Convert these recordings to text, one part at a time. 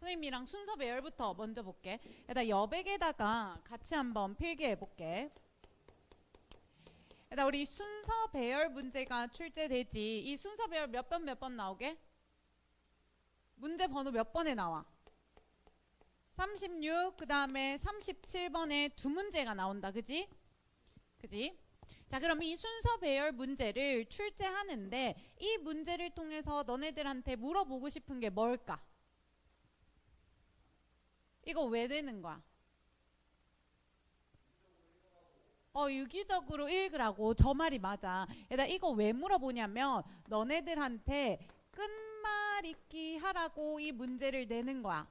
선생님이랑 순서 배열부터 먼저 볼게. 일단 여백에다가 같이 한번 필기해 볼게. 일단 우리 순서 배열 문제가 출제되지. 이 순서 배열 몇 번 나오게? 문제 번호 몇 번에 나와? 36, 그 다음에 37번에 두 문제가 나온다. 그지? 그지? 자, 그럼 이 순서 배열 문제를 출제하는데 이 문제를 통해서 너네들한테 물어보고 싶은 게 뭘까? 이거 왜 되는 거야? 유기적으로 읽으라고. 저 말이 맞아. 얘들아, 이거 왜 물어보냐면 너네들한테 끝말잇기 하라고 이 문제를 내는 거야.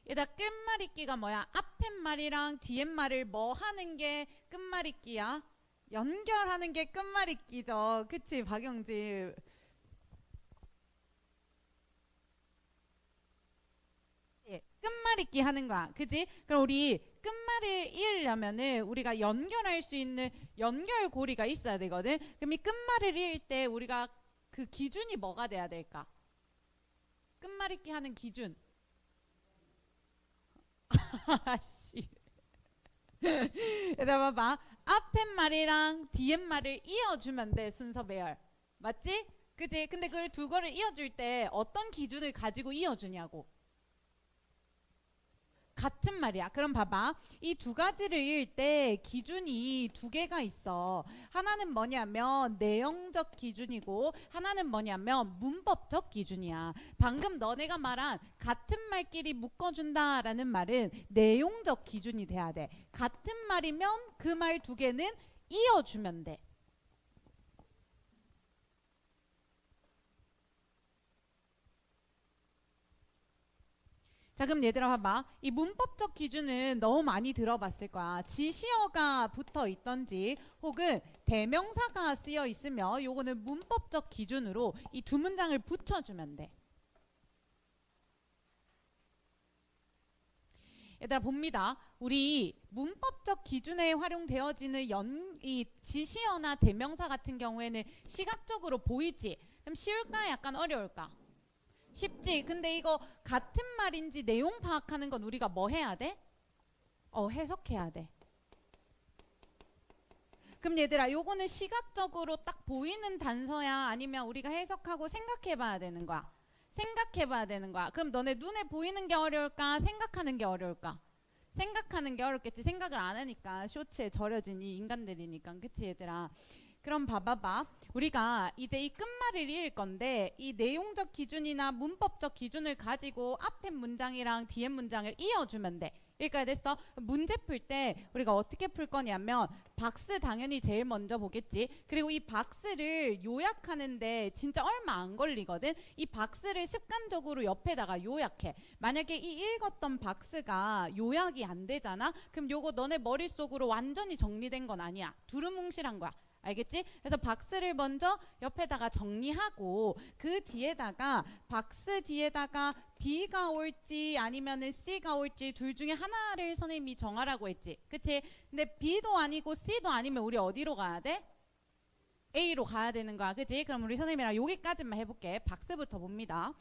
얘들아, 끝말잇기가 뭐야? 앞에 말이랑 뒤에 말을 뭐 하는 게 끝말잇기야? 연결하는 게 끝말잇기죠. 그치, 박영지? 예, 끝말잇기 하는 거야. 그지? 그럼 우리 끝말을 읽으려면은 우리가 연결할 수 있는 연결고리가 있어야 되거든. 그럼 이 끝말을 읽을 때 우리가 그 기준이 뭐가 돼야 될까? 끝말잇기 하는 기준. 아씨. 얘들아 봐봐. 앞에 말이랑 뒤에 말을 이어주면 돼. 순서 배열. 맞지? 그지? 근데 그걸 두 거를 이어줄 때 어떤 기준을 가지고 이어주냐고. 같은 말이야. 그럼 봐봐. 이 두 가지를 읽을 때 기준이 두 개가 있어. 하나는 뭐냐면 내용적 기준이고 하나는 뭐냐면 문법적 기준이야. 방금 너네가 말한 같은 말끼리 묶어준다라는 말은 내용적 기준이 돼야 돼. 같은 말이면 그 말 두 개는 이어주면 돼. 자, 그럼 얘들아 봐봐. 이 문법적 기준은 너무 많이 들어봤을 거야. 지시어가 붙어 있던지 혹은 대명사가 쓰여 있으면 요거는 문법적 기준으로 이 두 문장을 붙여주면 돼. 얘들아 봅니다. 우리 문법적 기준에 활용되어지는 이 지시어나 대명사 같은 경우에는 시각적으로 보이지? 그럼 쉬울까? 약간 어려울까? 쉽지. 근데 이거 같은 말인지 내용 파악하는 건 우리가 뭐 해야 돼? 해석해야 돼. 그럼 얘들아, 요거는 시각적으로 딱 보이는 단서야? 아니면 우리가 해석하고 생각해 봐야 되는 거야? 생각해 봐야 되는 거야. 그럼 너네 눈에 보이는 게 어려울까? 생각하는 게 어려울까? 생각하는 게 어렵겠지. 생각을 안 하니까. 쇼츠에 절여진 이 인간들이니까. 그치 얘들아? 그럼 봐봐봐. 우리가 이제 이 끝말을 읽을 건데 이 내용적 기준이나 문법적 기준을 가지고 앞에 문장이랑 뒤에 문장을 이어주면 돼. 여기까지 됐어? 문제 풀 때 우리가 어떻게 풀 거냐면 박스 당연히 제일 먼저 보겠지. 그리고 이 박스를 요약하는데 진짜 얼마 안 걸리거든. 이 박스를 습관적으로 옆에다가 요약해. 만약에 이 읽었던 박스가 요약이 안 되잖아? 그럼 요거 너네 머릿속으로 완전히 정리된 건 아니야. 두루뭉실한 거야. 알겠지? 그래서 박스를 먼저 옆에다가 정리하고 그 뒤에다가 박스 뒤에다가 B가 올지 아니면은 C가 올지 둘 중에 하나를 선생님이 정하라고 했지. 그치? 근데 B도 아니고 C도 아니면 우리 어디로 가야 돼? A로 가야 되는 거야. 그치? 그럼 우리 선생님이랑 여기까지만 해볼게. 박스부터 봅니다.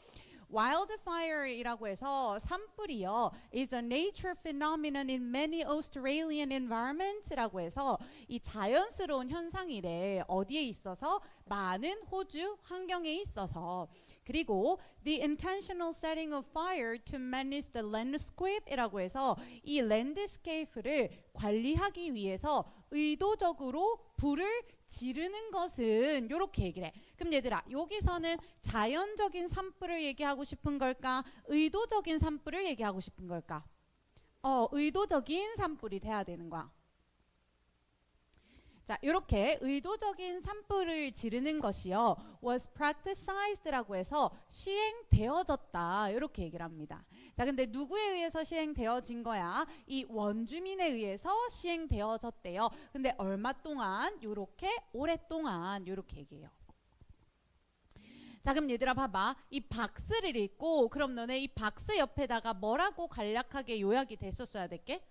Wildfire이라고 해서 산불이요 is a nature phenomenon in many Australian environments라고 해서 이 자연스러운 현상이래. 어디에 있어서? 많은 호주 환경에 있어서. 그리고 the intentional setting of fire to manage the landscape이라고 해서 이 landscape를 관리하기 위해서 의도적으로 불을 지르는 것은 이렇게 얘기를 해. 그럼 얘들아 여기서는 자연적인 산불을 얘기하고 싶은 걸까? 의도적인 산불을 얘기하고 싶은 걸까? 의도적인 산불이 돼야 되는 거야. 자, 이렇게 의도적인 산불을 지르는 것이요 was practiced라고 해서 시행되어졌다 이렇게 얘기를 합니다. 자, 근데 누구에 의해서 시행되어진 거야? 이 원주민에 의해서 시행되어졌대요. 근데 얼마 동안? 요렇게 오랫동안 요렇게 얘기해요. 자, 그럼 얘들아 봐봐. 이 박스를 읽고 그럼 너네 이 박스 옆에다가 뭐라고 간략하게 요약이 됐었어야 될게?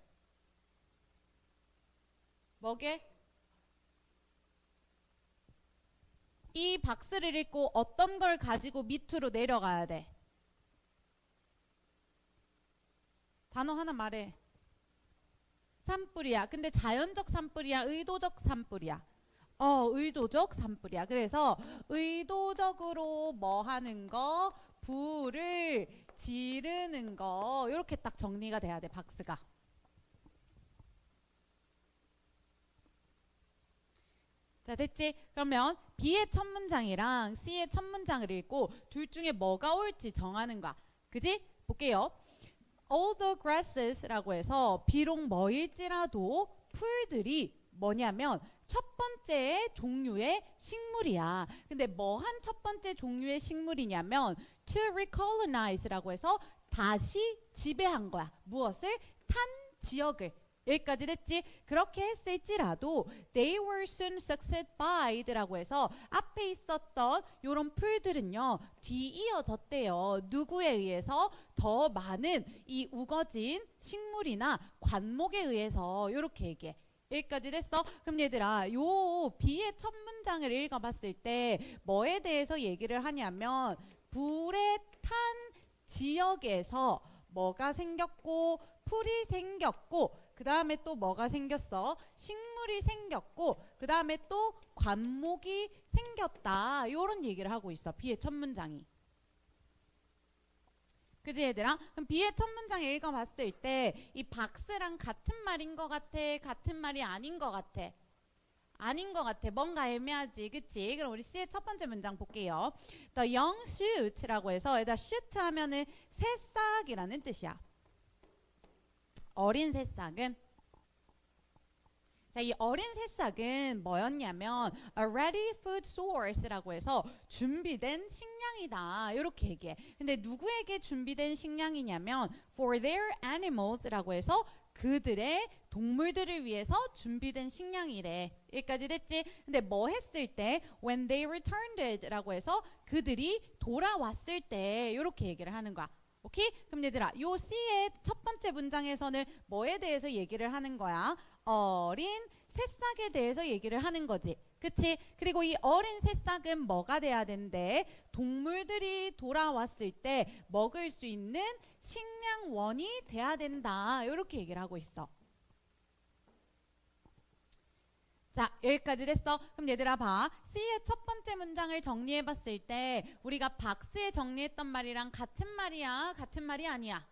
뭐게? 이 박스를 읽고 어떤 걸 가지고 밑으로 내려가야 돼? 단어 하나 말해. 산불이야. 근데 자연적 산불이야? 의도적 산불이야? 의도적 산불이야. 그래서 의도적으로 뭐 하는 거? 불을 지르는 거. 이렇게 딱 정리가 돼야 돼, 박스가. 자, 됐지? 그러면 B의 첫 문장이랑 C의 첫 문장을 읽고 둘 중에 뭐가 옳지 정하는 거야. 그지? 볼게요. All the grasses라고 해서 비록 뭐일지라도 풀들이 뭐냐면 첫 번째 종류의 식물이야. 근데 뭐한 첫 번째 종류의 식물이냐면 to recolonize라고 해서 다시 지배한 거야. 무엇을? 탄 지역을. 여기까지 됐지? 그렇게 했을지라도 they were soon succeeded by라고 해서 앞에 있었던 요런 풀들은요 뒤이어졌대요. 누구에 의해서? 더 많은 이 우거진 식물이나 관목에 의해서. 요렇게 얘기해. 여기까지 됐어? 그럼 얘들아 요 B의 첫 문장을 읽어봤을 때 뭐에 대해서 얘기를 하냐면 불에 탄 지역에서 뭐가 생겼고 풀이 생겼고 그 다음에 또 뭐가 생겼어? 식물이 생겼고 그 다음에 또 관목이 생겼다. 이런 얘기를 하고 있어. B의 첫 문장이. 그지 얘들아? 그럼 B의 첫 문장 읽어봤을 때 이 박스랑 같은 말인 것 같아? 같은 말이 아닌 것 같아? 아닌 것 같아. 뭔가 애매하지. 그치? 그럼 우리 C의 첫 번째 문장 볼게요. The young shoot라고 해서 여기다 shoot 하면은 새싹이라는 뜻이야. 어린 새싹은 자, 이 어린 새싹은 뭐였냐면 a ready food source라고 해서 준비된 식량이다. 이렇게 얘기해. 근데 누구에게 준비된 식량이냐면 for their animals라고 해서 그들의 동물들을 위해서 준비된 식량이래. 여기까지 됐지? 근데 뭐 했을 때 when they returned it라고 해서 그들이 돌아왔을 때 이렇게 얘기를 하는 거야. 오케이? 그럼 얘들아 요 C의 첫 번째 문장에서는 뭐에 대해서 얘기를 하는 거야? 어린 새싹에 대해서 얘기를 하는 거지. 그치? 그리고 이 어린 새싹은 뭐가 돼야 된대? 동물들이 돌아왔을 때 먹을 수 있는 식량원이 돼야 된다. 이렇게 얘기를 하고 있어. 자, 여기까지 됐어. 그럼 얘들아 봐. C의 첫 번째 문장을 정리해봤을 때 우리가 박스에 정리했던 말이랑 같은 말이야? 같은 말이 아니야?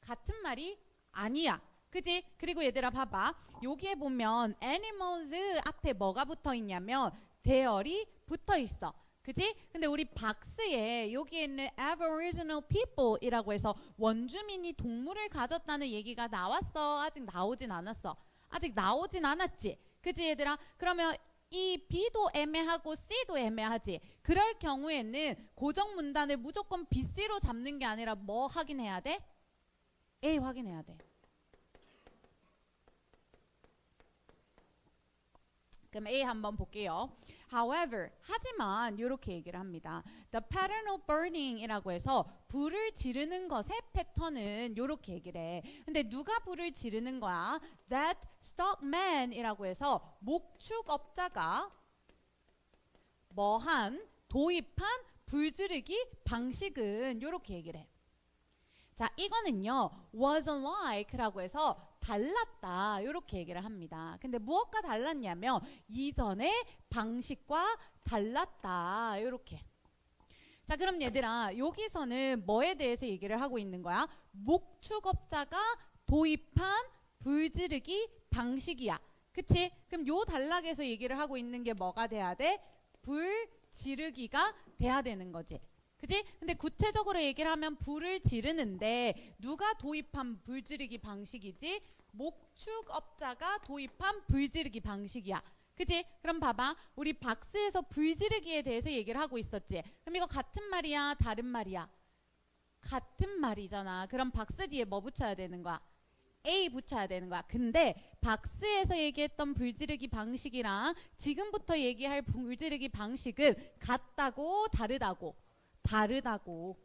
같은 말이 아니야. 그지? 그리고 얘들아 봐봐. 여기에 보면 animals 앞에 뭐가 붙어 있냐면 대열이 붙어 있어. 그지? 근데 우리 박스에 여기에 있는 aboriginal people 이라고 해서 원주민이 동물을 가졌다는 얘기가 나왔어? 아직 나오진 않았어? 아직 나오진 않았지? 그지 얘들아? 그러면 이 B도 애매하고 C도 애매하지. 그럴 경우에는 고정 문단을 무조건 B, C로 잡는 게 아니라 뭐 확인해야 돼? A 확인해야 돼. 그럼 A 한번 볼게요. However, 하지만 이렇게 얘기를 합니다. The pattern of burning이라고 해서 불을 지르는 것의 패턴은 이렇게 얘기를 해. 근데 누가 불을 지르는 거야? That stockman이라고 해서 목축업자가 뭐한 도입한 불지르기 방식은 이렇게 얘기를 해. 자, 이거는요 was unlike라고 해서 달랐다 이렇게 얘기를 합니다. 근데 무엇과 달랐냐면 이전의 방식과 달랐다 이렇게. 자, 그럼 얘들아 여기서는 뭐에 대해서 얘기를 하고 있는 거야? 목축업자가 도입한 불지르기 방식이야. 그치? 그럼 요 단락에서 얘기를 하고 있는 게 뭐가 돼야 돼? 불지르기가 돼야 되는 거지. 그지? 근데 구체적으로 얘기를 하면 불을 지르는데 누가 도입한 불지르기 방식이지? 목축업자가 도입한 불지르기 방식이야. 그지? 그럼 봐봐. 우리 박스에서 불지르기에 대해서 얘기를 하고 있었지. 그럼 이거 같은 말이야? 다른 말이야? 같은 말이잖아. 그럼 박스 뒤에 뭐 붙여야 되는 거야? A 붙여야 되는 거야. 근데 박스에서 얘기했던 불지르기 방식이랑 지금부터 얘기할 불지르기 방식은 같다고 다르다고? 다르다고.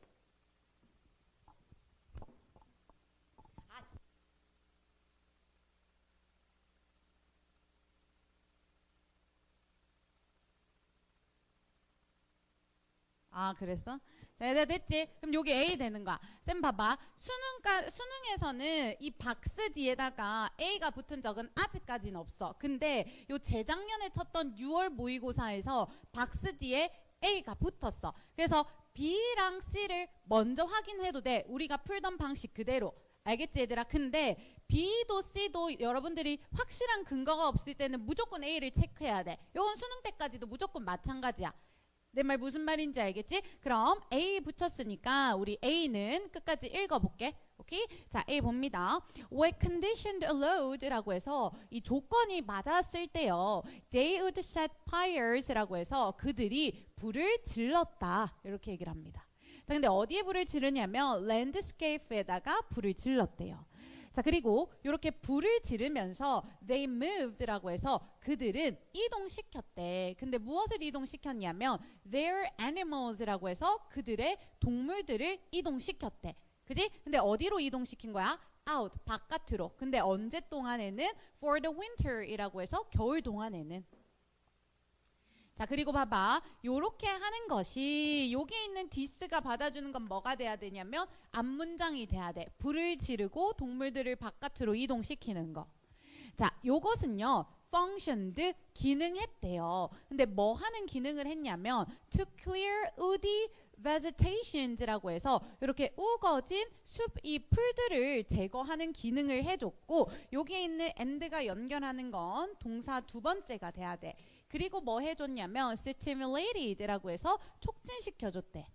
아, 그랬어? 자, 얘들아 됐지? 그럼 여기 A 되는 거야. 쌤 봐봐. 수능에서는 이 박스 뒤에다가 A가 붙은 적은 아직까지는 없어. 근데 요 재작년에 쳤던 6월 모의고사에서 박스 뒤에 A가 붙었어. 그래서 B랑 C를 먼저 확인해도 돼. 우리가 풀던 방식 그대로. 알겠지 얘들아? 근데 B도 C도 여러분들이 확실한 근거가 없을 때는 무조건 A를 체크해야 돼. 요건 수능 때까지도 무조건 마찬가지야. 내 말 무슨 말인지 알겠지? 그럼 A 붙였으니까 우리 A는 끝까지 읽어볼게. 오케이? 자, A 봅니다. When conditioned allowed라고 해서 이 조건이 맞았을 때요. They would set fires라고 해서 그들이 불을 질렀다. 이렇게 얘기를 합니다. 자, 근데 어디에 불을 지르냐면 landscape에다가 불을 질렀대요. 자, 그리고 이렇게 불을 지르면서 they moved라고 해서 그들은 이동시켰대. 근데 무엇을 이동시켰냐면 their animals라고 해서 그들의 동물들을 이동시켰대. 그지? 근데 어디로 이동시킨 거야? out, 바깥으로. 근데 언제 동안에는? for the winter이라고 해서 겨울 동안에는. 자, 그리고 봐봐. 요렇게 하는 것이 여기 있는 this가 받아주는 건 뭐가 돼야 되냐면 앞문장이 돼야 돼. 불을 지르고 동물들을 바깥으로 이동시키는 거. 자, 요것은요. functioned, 기능했대요. 근데 뭐 하는 기능을 했냐면 to clear woody vegetations라고 해서 이렇게 우거진 숲 이 풀들을 제거하는 기능을 해줬고 여기에 있는 and가 연결하는 건 동사 두 번째가 돼야 돼. 그리고 뭐 해줬냐면 stimulated라고 해서 촉진시켜줬대.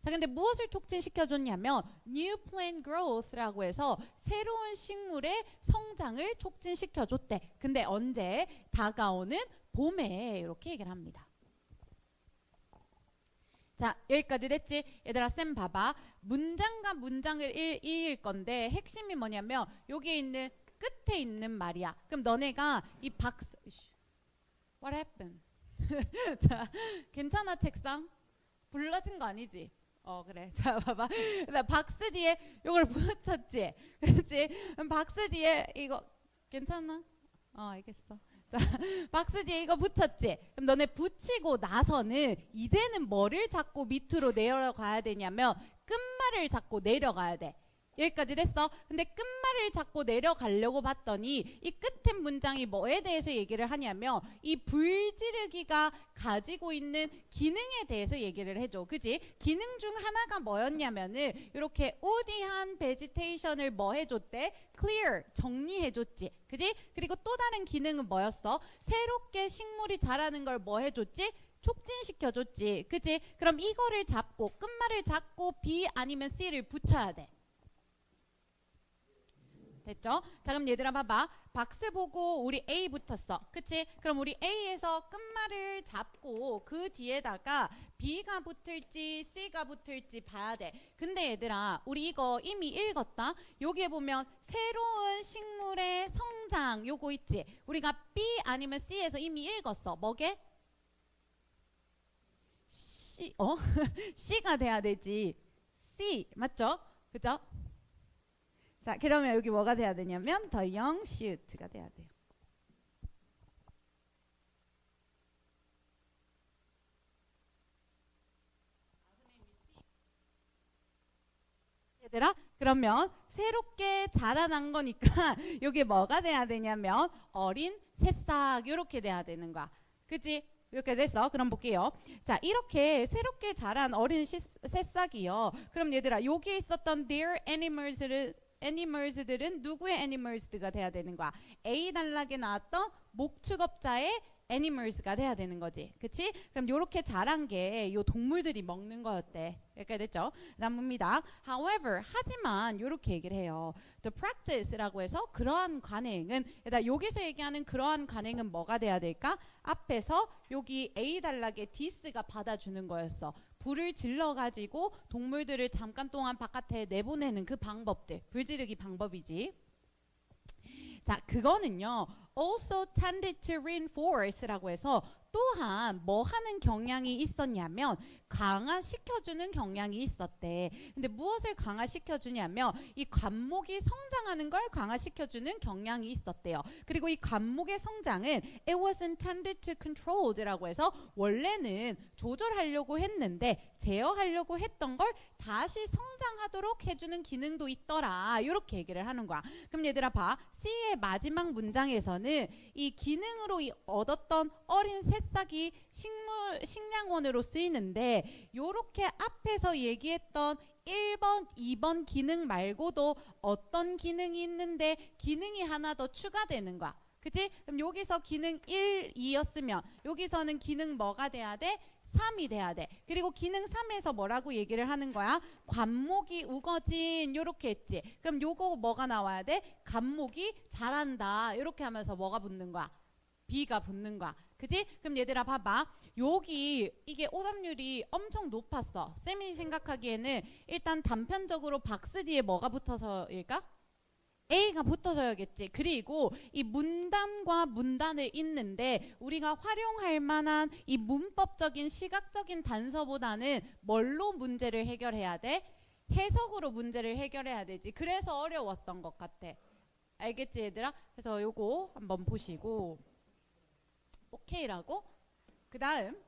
자, 근데 무엇을 촉진시켜줬냐면 new plant growth라고 해서 새로운 식물의 성장을 촉진시켜줬대. 근데 언제? 다가오는 봄에 이렇게 얘기를 합니다. 자, 여기까지 됐지? 얘들아 쌤 봐봐. 문장과 문장을 읽을 건데 핵심이 뭐냐면 여기 있는 끝에 있는 말이야. 그럼 너네가 이 박스 What happened? 자, 괜찮아 책상? 불러진 거 아니지? 그래. 자, 봐봐. 나 박스 뒤에 이걸 붙였지? 그렇지? 그럼 박스 뒤에 이거 괜찮아? 알겠어. 자, 박스 뒤에 이거 붙였지? 그럼 너네 붙이고 나서는 이제는 뭐를 잡고 밑으로 내려가야 되냐면 끝말을 잡고 내려가야 돼. 여기까지 됐어? 근데 끝말을 잡고 내려가려고 봤더니 이 끝에 문장이 뭐에 대해서 얘기를 하냐면 이 불지르기가 가지고 있는 기능에 대해서 얘기를 해줘. 그지? 기능 중 하나가 뭐였냐면은 이렇게 우디한 베지테이션을 뭐 해줬대? clear, 정리해줬지. 그지? 그리고 또 다른 기능은 뭐였어? 새롭게 식물이 자라는 걸 뭐 해줬지? 촉진시켜줬지. 그지? 그럼 이거를 잡고 끝말을 잡고 B 아니면 C를 붙여야 돼. 됐죠? 자, 그럼 얘들아 봐봐. 박스 보고 우리 A 붙었어. 그치? 그럼 우리 A에서 끝말을 잡고 그 뒤에다가 B가 붙을지 C가 붙을지 봐야 돼. 근데 얘들아 우리 이거 이미 읽었다. 여기에 보면 새로운 식물의 성장 요거 있지? 우리가 B 아니면 C에서 이미 읽었어. 뭐게? C, C가 돼야 되지. C 맞죠? 그죠? 자, 그러면 여기 뭐가 돼야 되냐면 the young shoot가 돼야 돼요. 얘들아, 그러면 새롭게 자라난 거니까 여기 뭐가 돼야 되냐면 어린 새싹 이렇게 돼야 되는 거야. 그치? 이렇게 됐어. 그럼 볼게요. 자, 이렇게 새롭게 자란 어린 새싹이요. 그럼 얘들아, 여기에 있었던 their animals들은 누구의 animals가 돼야 되는 거야? A 단락에 나왔던 목축업자의 animals가 돼야 되는 거지. 그치? 그럼 요렇게 자란 게 요 동물들이 먹는 거였대. 여기까지 됐죠? 다음 봅니다. However, 하지만 요렇게 얘기를 해요. The practice라고 해서 그러한 관행은 일단 여기서 얘기하는 그러한 관행은 뭐가 돼야 될까? 앞에서 여기 A 단락에 this가 받아주는 거였어. 불을 질러가지고 동물들을 잠깐 동안 바깥에 내보내는 그 방법들. 불지르기 방법이지. 자, 그거는요. also tended to reinforce라고 해서 또한 뭐 하는 경향이 있었냐면 강화시켜주는 경향이 있었대. 근데 무엇을 강화시켜주냐면 이 관목이 성장하는 걸 강화시켜주는 경향이 있었대요. 그리고 이 관목의 성장은 it was intended to control라고 해서 원래는 조절하려고 했는데 제어하려고 했던 걸 다시 성장하도록 해주는 기능도 있더라. 이렇게 얘기를 하는 거야. 그럼 얘들아 봐. C의 마지막 문장에서는 이 기능으로 얻었던 어린 새싹이 식량원으로 쓰이는데 요렇게 앞에서 얘기했던 1번, 2번 기능 말고도 어떤 기능이 있는데 기능이 하나 더 추가되는 거야. 그치? 그럼 여기서 기능 1, 2였으면 여기서는 기능 뭐가 돼야 돼? 3이 돼야 돼. 그리고 기능 3에서 뭐라고 얘기를 하는 거야? 관목이 우거진 요렇게 했지. 그럼 요거 뭐가 나와야 돼? 관목이 자란다. 요렇게 하면서 뭐가 붙는 거야? B가 붙는 거야. 그지? 그럼 얘들아 봐봐. 여기 이게 오답률이 엄청 높았어. 쌤이 생각하기에는 일단 단편적으로 박스 뒤에 뭐가 붙어서일까? A가 붙어져야겠지. 그리고 이 문단과 문단을 잇는데 우리가 활용할 만한 이 문법적인 시각적인 단서보다는 뭘로 문제를 해결해야 돼? 해석으로 문제를 해결해야 되지. 그래서 어려웠던 것 같아. 알겠지 얘들아? 그래서 요거 한번 보시고 오케이라고. 그 다음